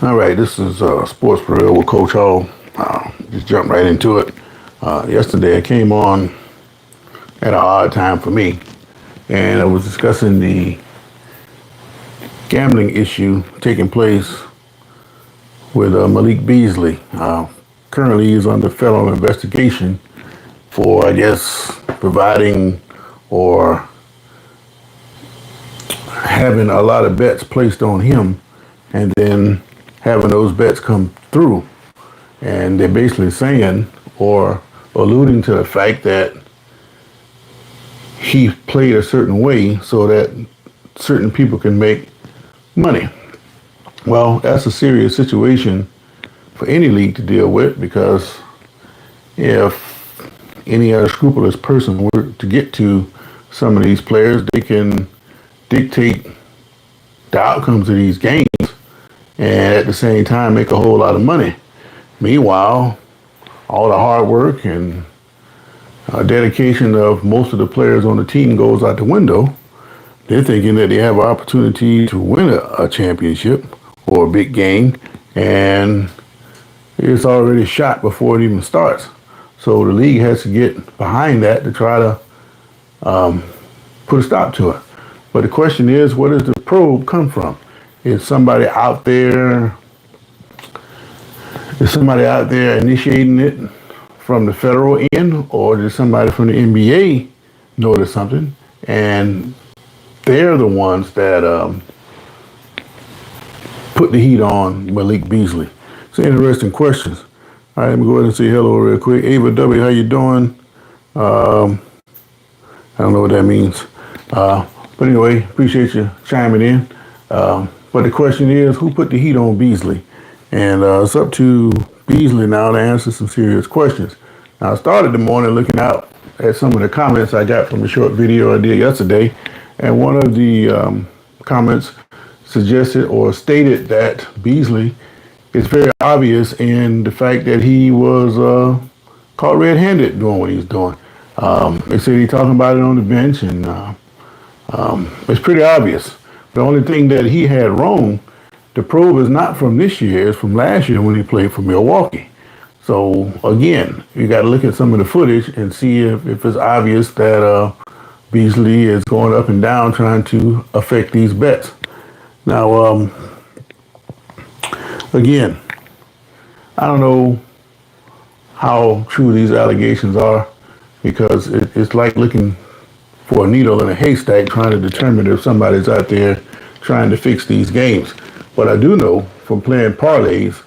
All right, this is Sports for Real with Coach Hall. Just jump right into it. Yesterday I came on at an odd time for me, and I was discussing the gambling issue taking place with Malik Beasley. Currently, he's under federal investigation for, I guess, providing or having a lot of bets placed on him and then having those bets come through. And they're basically saying or alluding to the fact that he played a certain way so that certain people can make money. Well, that's a serious situation for any league to deal with, because if any other scrupulous person were to get to some of these players, they can dictate the outcomes of these games and at the same time make a whole lot of money. Meanwhile, all the hard work and dedication of most of the players on the team goes out the window. They're thinking that they have an opportunity to win a championship or a big game, and it's already shot before it even starts. So the league has to get behind that to try to put a stop to it. But the question is, where does the probe come from? Is somebody out there initiating it from the federal end, or did somebody from the NBA notice something and they're the ones that put the heat on Malik Beasley? It's interesting questions. All right, let me go ahead and say hello real quick. Ava W, how you doing? I don't know what that means. But anyway, appreciate you chiming in. But the question is, who put the heat on Beasley? And it's up to Beasley now to answer some serious questions. Now, I started the morning looking out at some of the comments I got from the short video I did yesterday. And one of the comments suggested or stated that Beasley is very obvious in the fact that he was caught red-handed doing what he was doing. They said he's talking about it on the bench, and it's pretty obvious. The only thing that he had wrong, the probe is not from this year, it's from last year when he played for Milwaukee. So again, you got to look at some of the footage and see if it's obvious that Beasley is going up and down trying to affect these bets. Now, again, I don't know how true these allegations are, because it's like looking for a needle in a haystack trying to determine if somebody's out there trying to fix these games. But I do know from playing parlays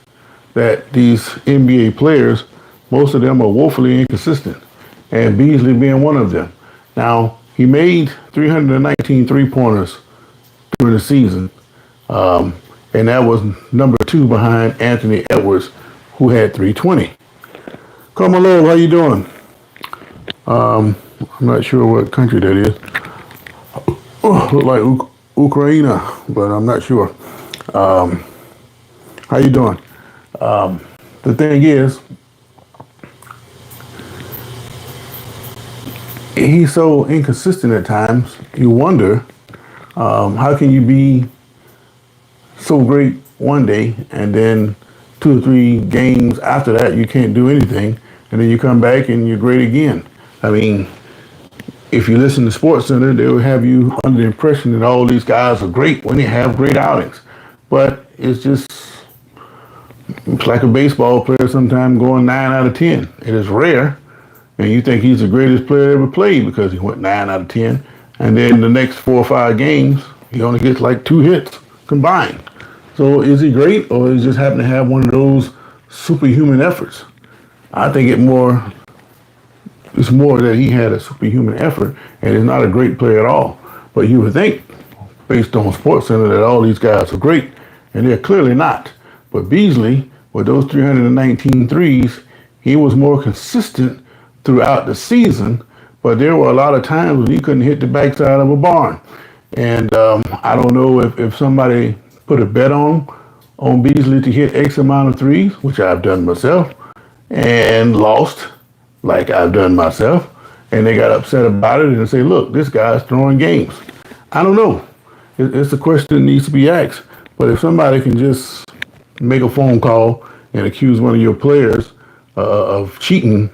that these NBA players, most of them are woefully inconsistent, and Beasley being one of them. Now, he made 319 three-pointers during the season, and that was number 2 behind Anthony Edwards, who had 320. Carmelo, how you doing? I'm not sure what country that is. Look like Ukraine, but I'm not sure. How you doing? The thing is, he's so inconsistent at times. You wonder, how can you be so great one day and then 2 or 3 games after that you can't do anything, and then you come back and you're great again? I mean, if you listen to SportsCenter, they will have you under the impression that all these guys are great when they have great outings. But it's like a baseball player sometimes going 9 out of 10. It is rare, and you think he's the greatest player ever played because he went 9 out of 10, and then the next 4 or 5 games, he only gets like 2 hits combined. So is he great, or is he just happen to have one of those superhuman efforts? I think it's more that he had a superhuman effort and is not a great player at all. But you would think, based on SportsCenter, that all these guys are great, and they're clearly not. But Beasley, with those 319 threes, he was more consistent throughout the season, but there were a lot of times when he couldn't hit the backside of a barn. And I don't know if somebody put a bet on Beasley to hit X amount of threes, which I've done myself, and lost, like I've done myself, and they got upset about it and say, look, this guy's throwing games. I don't know. It's a question that needs to be asked. But if somebody can just make a phone call and accuse one of your players of cheating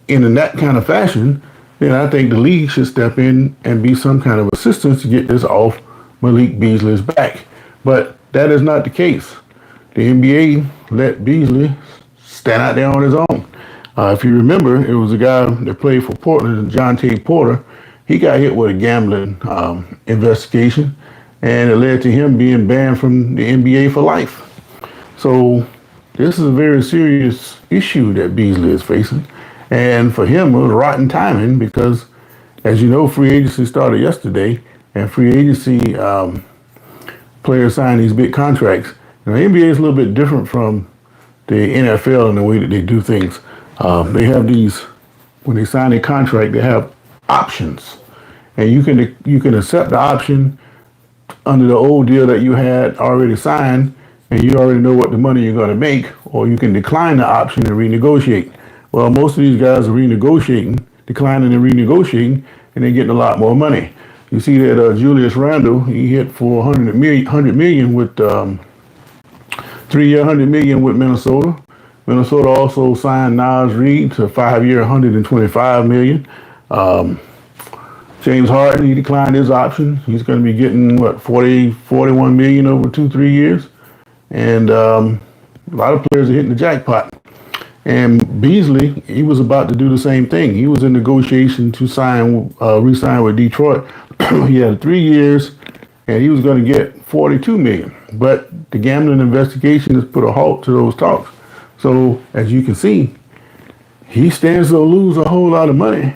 in that kind of fashion, then I think the league should step in and be some kind of assistance to get this off Malik Beasley's back. But that is not the case. The NBA let Beasley stand out there on his own. If you remember, it was a guy that played for Portland, John T. Porter. He got hit with a gambling investigation, and it led to him being banned from the NBA for life. So this is a very serious issue that Beasley is facing. And for him, it was rotten timing because, as you know, free agency started yesterday, and free agency players sign these big contracts. Now, the NBA is a little bit different from the NFL in the way that they do things. They have these, when they sign a contract, they have options, and you can accept the option under the old deal that you had already signed, and you already know what the money you're going to make, or you can decline the option and renegotiate. Well, most of these guys are declining and renegotiating, and they're getting a lot more money. You see that Julius Randle, he hit for $100 million with 3-year, $100 million with Minnesota. Minnesota also signed Naz Reid to 5-year, $125 million. James Harden, he declined his option. He's going to be getting, 41 million over 2-3 years. And a lot of players are hitting the jackpot. And Beasley, he was about to do the same thing. He was in negotiation to re-sign with Detroit. He had 3 years, and he was going to get $42 million. But the gambling investigation has put a halt to those talks. So as you can see, he stands to lose a whole lot of money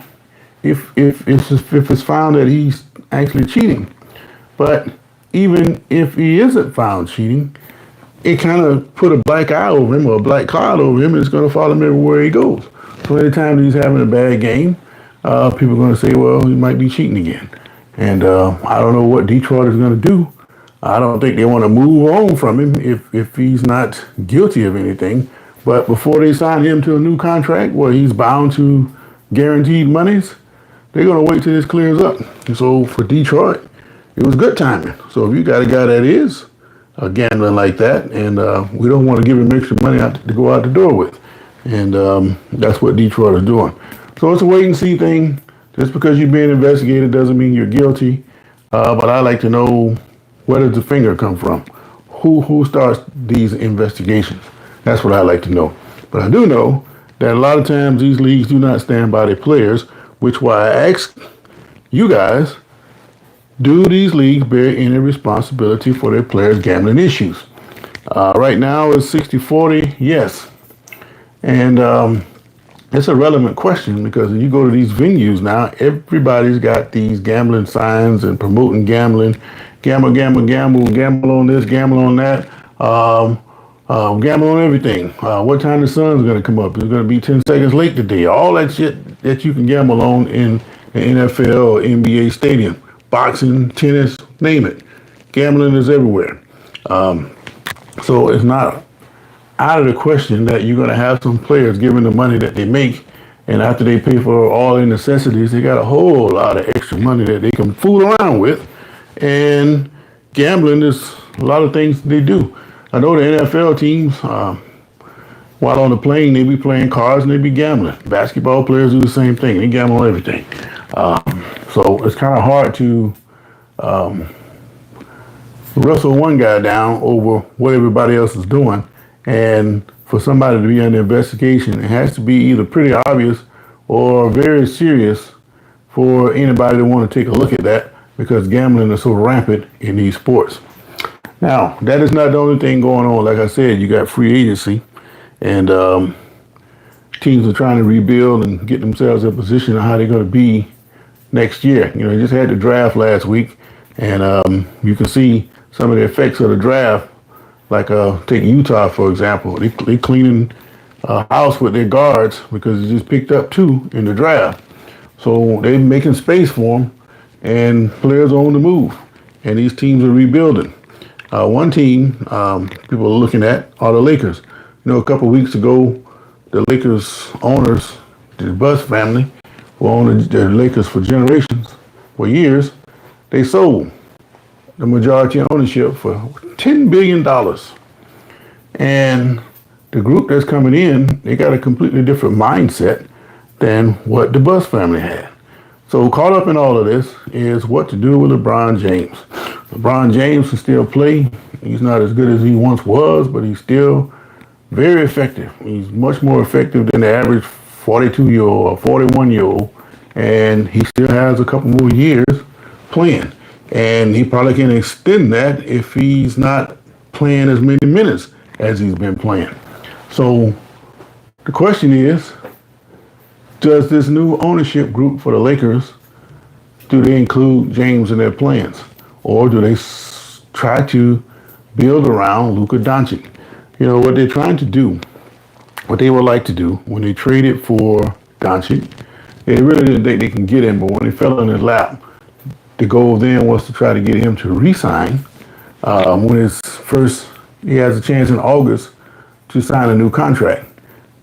if it's found that he's actually cheating. But even if he isn't found cheating, it kind of put a black eye over him or a black cloud over him, and it's going to follow him everywhere he goes. So anytime he's having a bad game, people are going to say, well, he might be cheating again. And I don't know what Detroit is going to do. I don't think they want to move on from him if he's not guilty of anything. But before they sign him to a new contract where he's bound to guaranteed monies, they're going to wait till this clears up. And so for Detroit, it was good timing. So if you got a guy that is gambling like that, and we don't want to give him extra money to go out the door with. And that's what Detroit is doing. So it's a wait and see thing. Just because you're being investigated doesn't mean you're guilty. But I like to know, where does the finger come from? Who starts these investigations? That's what I like to know. But I do know that a lot of times these leagues do not stand by their players, which why I ask you guys, do these leagues bear any responsibility for their players' gambling issues? Right now it's 60-40, yes. And it's a relevant question because when you go to these venues now, everybody's got these gambling signs and promoting gambling. Gamble, gamble, gamble, gamble on this, gamble on that. Gamble on everything. What time the sun's going to come up? It's going to be 10 seconds late today. All that shit that you can gamble on in the NFL or NBA stadium. Boxing, tennis, name it. Gambling is everywhere. So it's not out of the question that you're going to have some players given the money that they make, and after they pay for all their necessities, they got a whole lot of extra money that they can fool around with. And gambling is a lot of things they do. I know the NFL teams, while on the plane, they be playing cards and they be gambling. Basketball players do the same thing. They gamble on everything. So it's kind of hard to wrestle one guy down over what everybody else is doing. And for somebody to be under investigation, it has to be either pretty obvious or very serious for anybody to want to take a look at that, because gambling is so rampant in these sports. Now, that is not the only thing going on. Like I said, you got free agency, and teams are trying to rebuild and get themselves in a position of how they're going to be next year. You know, they just had the draft last week, and you can see some of the effects of the draft. Like take Utah, for example. They cleaning house with their guards because they just picked up 2 in the draft. So they're making space for them, and players are on the move, and these teams are rebuilding. One team people are looking at are the Lakers. You know, a couple of weeks ago, the Lakers owners, the Buss family, who owned the Lakers for generations, for years, they sold the majority ownership for $10 billion. And the group that's coming in, they got a completely different mindset than what the Buss family had. So caught up in all of this is what to do with LeBron James. LeBron James can still play. He's not as good as he once was, but he's still very effective. He's much more effective than the average 42-year-old or 41-year-old, and he still has a couple more years playing. And he probably can extend that if he's not playing as many minutes as he's been playing. So the question is, does this new ownership group for the Lakers, do they include James in their plans? Or do they try to build around Luka Doncic? You know, what they're trying to do, what they would like to do when they traded for Doncic, they really didn't think they can get him, but when he fell in his lap, the goal then was to try to get him to re-sign when he has a chance in August to sign a new contract.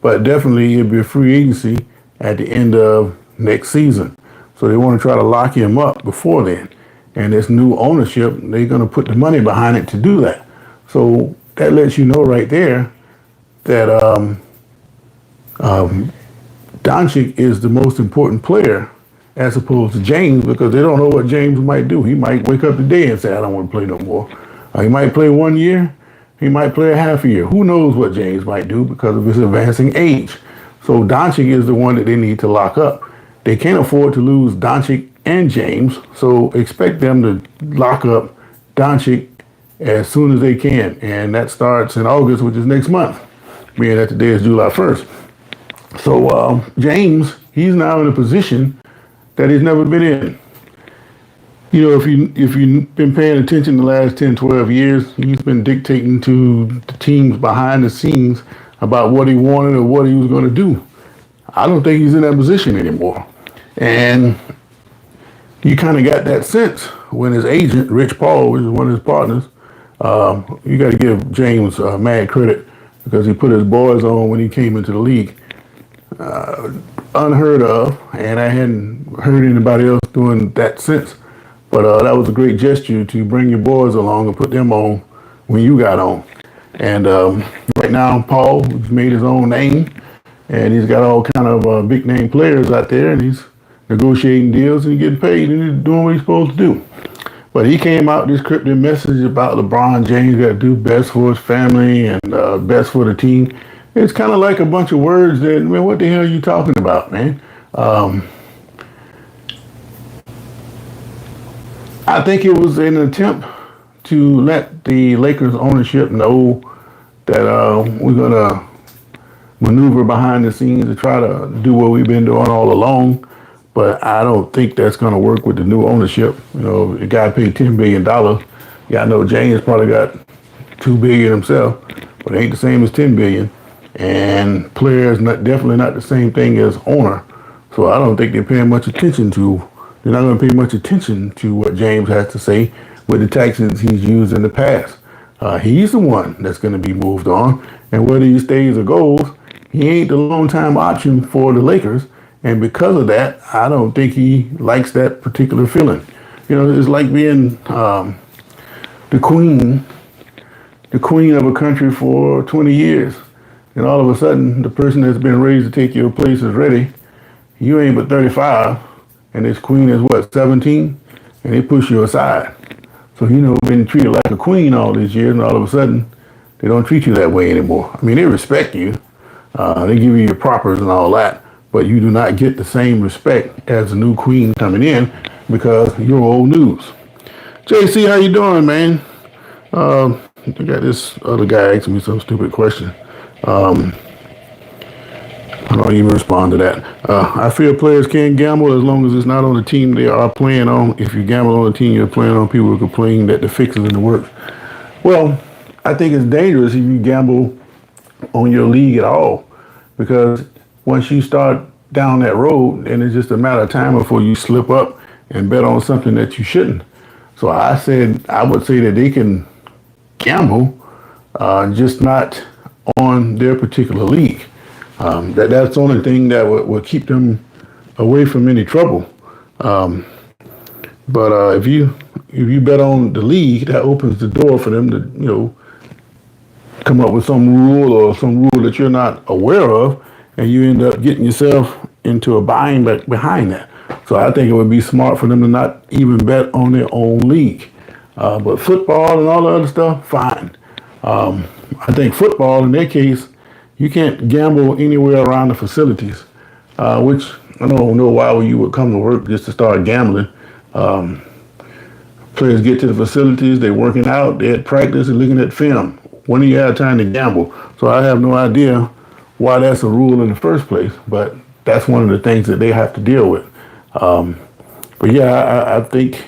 But definitely it'll be a free agency at the end of next season. So they want to try to lock him up before then. And this new ownership, they're going to put the money behind it to do that. So that lets you know right there that Doncic is the most important player as opposed to James, because they don't know what James might do. He might wake up today and say, I don't want to play no more. He might play 1 year. He might play a half a year. Who knows what James might do because of his advancing age. So Doncic is the one that they need to lock up. They can't afford to lose Doncic and James, so expect them to lock up Doncic as soon as they can. And that starts in August, which is next month, being that today is July 1st. So James, he's now in a position that he's never been in. You know, if you've been paying attention the last 10, 12 years, he's been dictating to the teams behind the scenes about what he wanted or what he was going to do. I don't think he's in that position anymore. And you kind of got that sense when his agent, Rich Paul, which is one of his partners, you got to give James mad credit because he put his boys on when he came into the league. Unheard of, and I hadn't heard anybody else doing that since. But that was a great gesture to bring your boys along and put them on when you got on. And right now, Paul has made his own name, and he's got all kind of big name players out there, and he's negotiating deals and getting paid, and he's doing what he's supposed to do. But he came out with this cryptic message about LeBron James got to do best for his family and best for the team. It's kind of like a bunch of words that, man, what the hell are you talking about, man? I think it was an attempt to let the Lakers ownership know that we're going to maneuver behind the scenes to try to do what we've been doing all along. But I don't think that's going to work with the new ownership. You know, the guy paid $10 billion. Yeah, I know James probably got $2 billion himself, but it ain't the same as $10 billion. And players definitely not the same thing as owner. So I don't think they're paying much attention to. They're not going to pay much attention to what James has to say with the tactics he's used in the past. He's the one that's going to be moved on. And whether he stays or goes, he ain't the long-time option for the Lakers. And because of that, I don't think he likes that particular feeling. You know, it's like being the queen of a country for 20 years. And all of a sudden, the person that's been raised to take your place is ready. You ain't but 35. And this queen is what, 17? And they push you aside. So, you know, been treated like a queen all these years, and all of a sudden, they don't treat you that way anymore. I mean, they respect you. They give you your propers and all that, but you do not get the same respect as the new queen coming in because you're old news. JC, how you doing, man? I got this other guy asking me some stupid question. I don't even respond to that. I feel players can gamble as long as it's not on the team they are playing on. If you gamble on the team you're playing on, people will complain that the fix is in the works. Well, I think it's dangerous if you gamble on your league at all, because once you start down that road, then it's just a matter of time before you slip up and bet on something that you shouldn't. So I would say that they can gamble, just not on their particular league. That's the only thing that will keep them away from any trouble. But if you bet on the league, that opens the door for them to, come up with some rule or some rule that you're not aware of, and you end up getting yourself into a bind behind that. So I think it would be smart for them to not even bet on their own league. But football and all the other stuff, fine. I think football, in their case, you can't gamble anywhere around the facilities, which I don't know why you would come to work just to start gambling. Players get to the facilities, they're working out, they're at practice and looking at film. When do you have time to gamble? So I have no idea why that's a rule in the first place, but that's one of the things that they have to deal with. But yeah, I think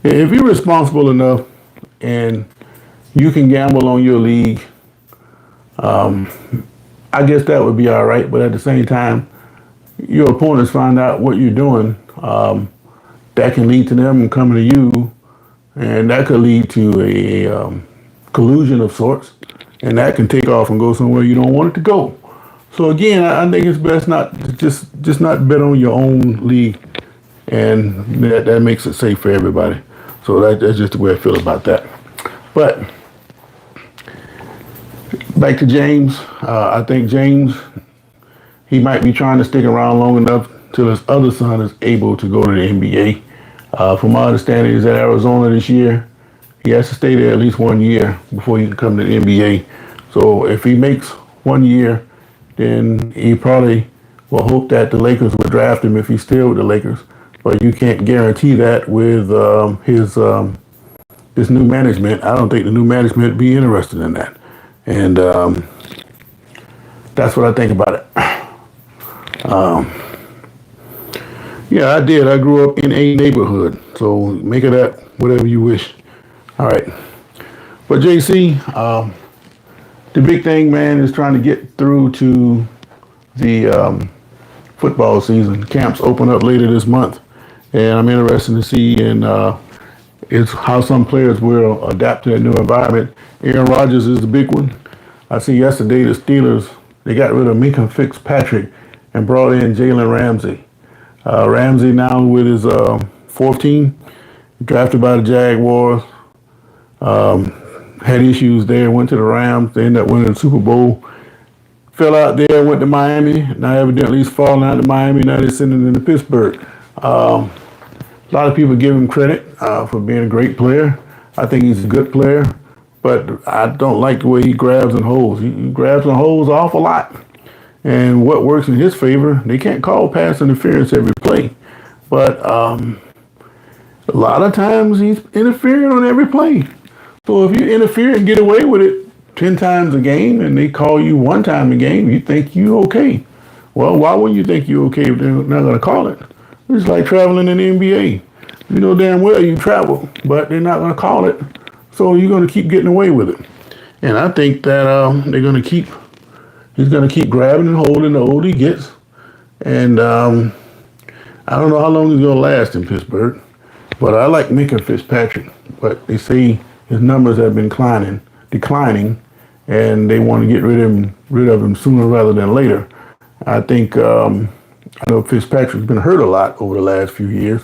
if you're responsible enough and you can gamble on your league, I guess that would be all right. But at the same time, your opponents find out what you're doing. That can lead to them coming to you, and that could lead to a collusion of sorts, and that can take off and go somewhere you don't want it to go. So again, I think it's best not just not bet on your own league, and that makes it safe for everybody. So that's just the way I feel about that. But back to James, I think James, he might be trying to stick around long enough till his other son is able to go to the NBA. From my understanding, he's at Arizona this year. He has to stay there at least 1 year before he can come to the NBA. So if he makes 1 year, then he probably will hope that the Lakers will draft him if he's still with the Lakers. But you can't guarantee that with this new management. I don't think the new management would be interested in that. And that's what I think about it. Yeah, I did. I grew up in a neighborhood. So make of that whatever you wish. All right. But JC, the big thing, man, is trying to get through to the football season. Camps open up later this month. And I'm interested to see it's how some players will adapt to that new environment. Aaron Rodgers is the big one. I see yesterday the Steelers, they got rid of Minka Fitzpatrick and brought in Jalen Ramsey. Ramsey now with his fourth team, drafted by the Jaguars, had issues there, went to the Rams, they ended up winning the Super Bowl, fell out there, went to Miami, now evidently he's falling out of Miami, now they're sending him to Pittsburgh. A lot of people give him credit for being a great player. I think he's a good player, but I don't like the way he grabs and holds. He grabs and holds an awful lot. And what works in his favor, they can't call pass interference every play. But a lot of times he's interfering on every play. So if you interfere and get away with it 10 times a game and they call you one time a game, you think you okay. Well, why wouldn't you think you're okay if they're not going to call it? It's like traveling in the NBA. You know damn well you travel, but they're not going to call it. So you're going to keep getting away with it. And I think that he's going to keep grabbing and holding the older he gets. And I don't know how long he's going to last in Pittsburgh. But I like Minka Fitzpatrick. But they say his numbers have been declining, and they want to get rid of him sooner rather than later. I think I know Fitzpatrick's been hurt a lot over the last few years.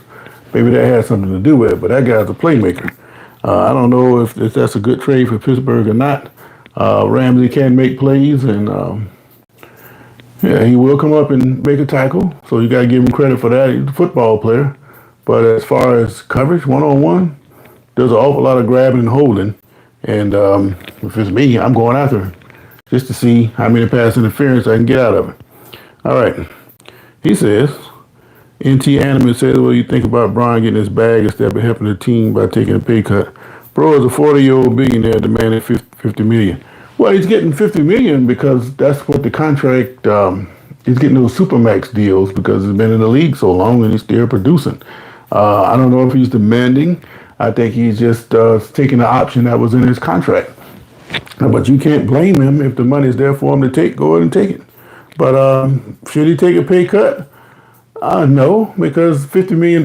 Maybe that has something to do with it, but that guy's a playmaker. I don't know if that's a good trade for Pittsburgh or not. Ramsey can make plays, and yeah, he will come up and make a tackle, so you got to give him credit for that. He's a football player. But as far as coverage, one-on-one, there's an awful lot of grabbing and holding. And if it's me, I'm going after him just to see how many pass interference I can get out of it. All right. He says, NT Animate says, what do you think about Brian getting his bag instead of helping the team by taking a pay cut? Bro is a 40-year-old billionaire demanding $50 million. Well, he's getting $50 million because that's what the contract, he's getting those Supermax deals because he's been in the league so long and he's still producing. I don't know if he's demanding. I think he's just taking the option that was in his contract. But you can't blame him if the money's there for him to take. Go ahead and take it. But should he take a pay cut? No, because $50 million,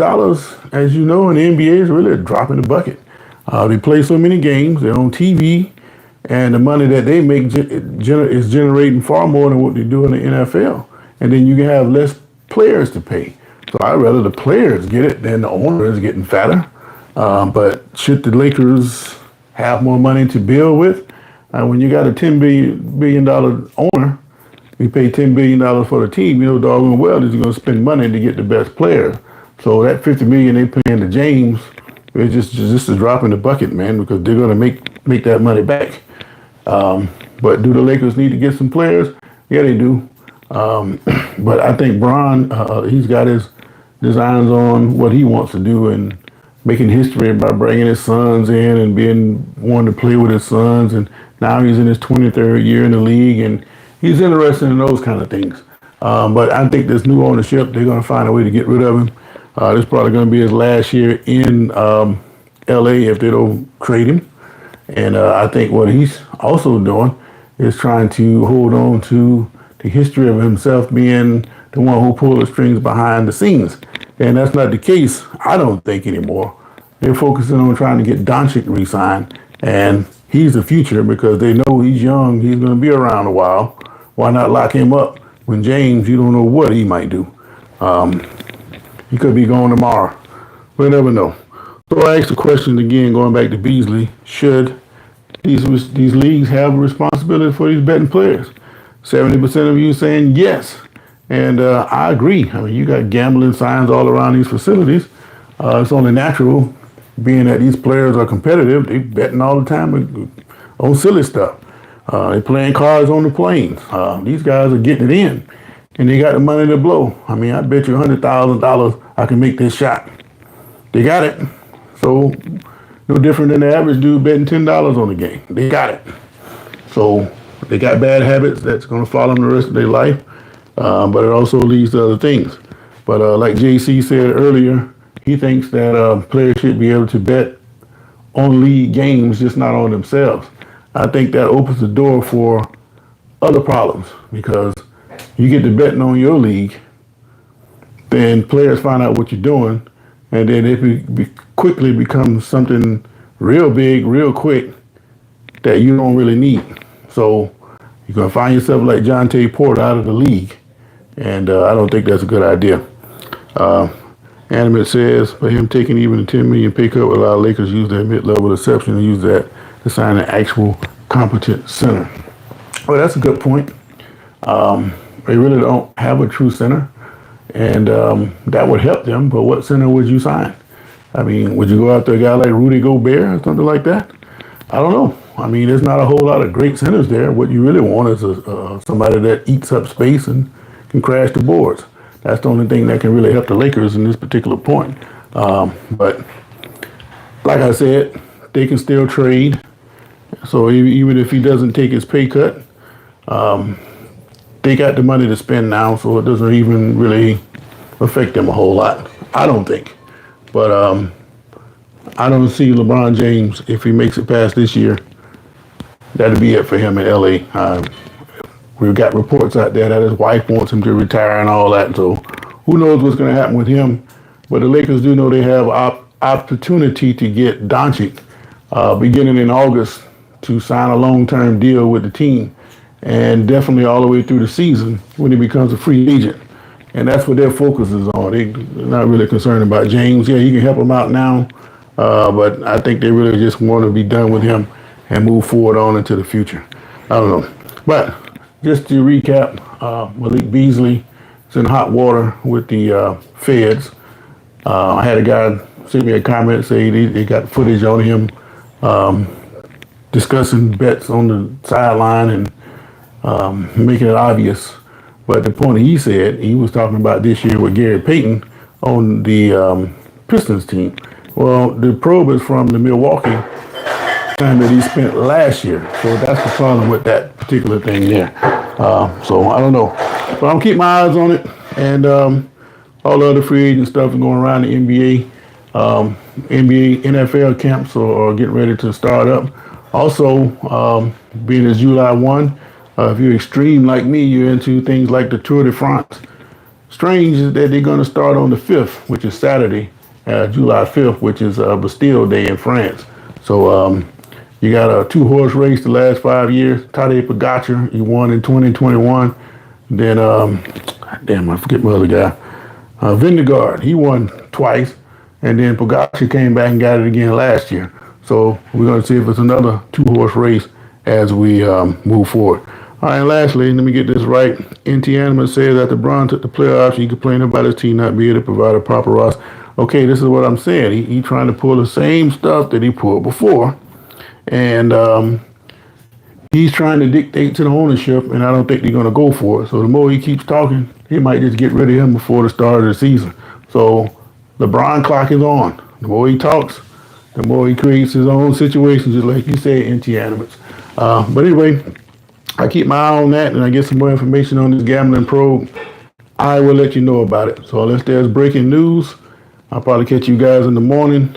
as you know, in the NBA is really a drop in the bucket. They play so many games. They're on TV. And the money that they make is generating far more than what they do in the NFL. And then you can have less players to pay. So I'd rather the players get it than the owner is getting fatter. But should the Lakers have more money to build with? When you got a $10 billion owner, we pay $10 billion for the team. You know doggone well that you're going to spend money to get the best players. So that $50 million they paying to James, it's just a drop in the bucket, man, because they're going to make that money back. But do the Lakers need to get some players? Yeah, they do. But I think Bron, he's got his designs on what he wants to do and making history by bringing his sons in and being wanting to play with his sons. And now he's in his 23rd year in the league, and he's interested in those kind of things. But I think this new ownership, they're going to find a way to get rid of him. This is probably going to be his last year in L.A. if they don't trade him. And I think what he's also doing is trying to hold on to the history of himself being the one who pulled the strings behind the scenes. And that's not the case, I don't think, anymore. They're focusing on trying to get Doncic re-signed, and he's the future because they know he's young, he's going to be around a while. Why not lock him up? When James, you don't know what he might do. He could be gone tomorrow. We'll never know. So I asked the question again, going back to Beasley, should these leagues have a responsibility for these betting players? 70% of you saying yes. And I agree. I mean, you got gambling signs all around these facilities. It's only natural, being that these players are competitive. They betting all the time on silly stuff. They're playing cards on the planes. These guys are getting it in, and they got the money to blow. I mean, I bet you $100,000 I can make this shot. They got it. So no different than the average dude betting $10 on the game. They got it. So they got bad habits that's going to follow them the rest of their life. But it also leads to other things. But like JC said earlier, he thinks that players should be able to bet on league games, just not on themselves. I think that opens the door for other problems because you get to betting on your league, then players find out what you're doing, and then it quickly becomes something real big, real quick that you don't really need. So you're going to find yourself like John T. Porter out of the league. And I don't think that's a good idea. Animate says, for him taking even a $10 million pay cut would allow Lakers use their mid-level exception and use that to sign an actual competent center. Well, that's a good point. They really don't have a true center, and that would help them. But what center would you sign? I mean, would you go after a guy like Rudy Gobert or something like that? I don't know. I mean, there's not a whole lot of great centers there. What you really want is somebody that eats up space and can crash the boards. That's the only thing that can really help the Lakers in this particular point. But like I said, they can still trade. So even if he doesn't take his pay cut, they got the money to spend now, so it doesn't even really affect them a whole lot. I don't think. But I don't see LeBron James, if he makes it past this year, that'll be it for him in LA. We've got reports out there that his wife wants him to retire and all that. So who knows what's going to happen with him. But the Lakers do know they have opportunity to get Doncic beginning in August to sign a long-term deal with the team, and definitely all the way through the season when he becomes a free agent. And that's what their focus is on. They're not really concerned about James. Yeah, he can help them out now, but I think they really just want to be done with him and move forward on into the future. I don't know. But just to recap, Malik Beasley is in hot water with the feds. I had a guy send me a comment saying they got footage on him discussing bets on the sideline and making it obvious. But the point he said, he was talking about this year with Gary Payton on the Pistons team. Well, the probe is from the Milwaukee time that he spent last year. So that's the problem with that particular thing there. So I don't know. But I'm keeping my eyes on it. And all the other free agent stuff is going around the NBA. NBA, NFL camps are getting ready to start up. Also, being as July 1, if you're extreme like me, you're into things like the Tour de France. Strange is that they're going to start on the 5th, which is Saturday, July 5th, which is Bastille Day in France. So you got a 2-horse race the last 5 years. Tadej Pogacar, he won in 2021. Then, I forget my other guy. Vingegaard, he won twice. And then Pogacar came back and got it again last year. So we're going to see if it's another 2-horse race as we move forward. All right, lastly, let me get this right. NT Animate says that LeBron took the player option. He complaining about his team not being able to provide a proper roster. Okay, this is what I'm saying. He trying to pull the same stuff that he pulled before. And he's trying to dictate to the ownership, and I don't think they're going to go for it. So the more he keeps talking, he might just get rid of him before the start of the season. So LeBron clock is on. The more he talks, the more he creates his own situations, just like you said, NT Animates. But anyway, I keep my eye on that, and I get some more information on this gambling probe. I will let you know about it. So unless there's breaking news, I'll probably catch you guys in the morning.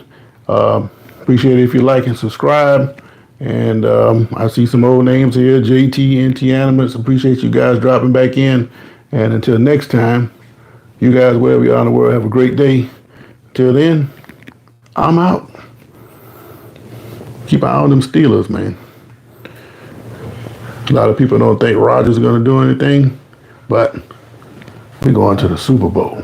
Appreciate it if you like and subscribe. And I see some old names here, JT, NT Animates. Appreciate you guys dropping back in. And until next time, you guys, wherever you are in the world, have a great day. Till then, I'm out. Keep an eye on them Steelers, man. A lot of people don't think Rodgers is going to do anything, but we're going to the Super Bowl.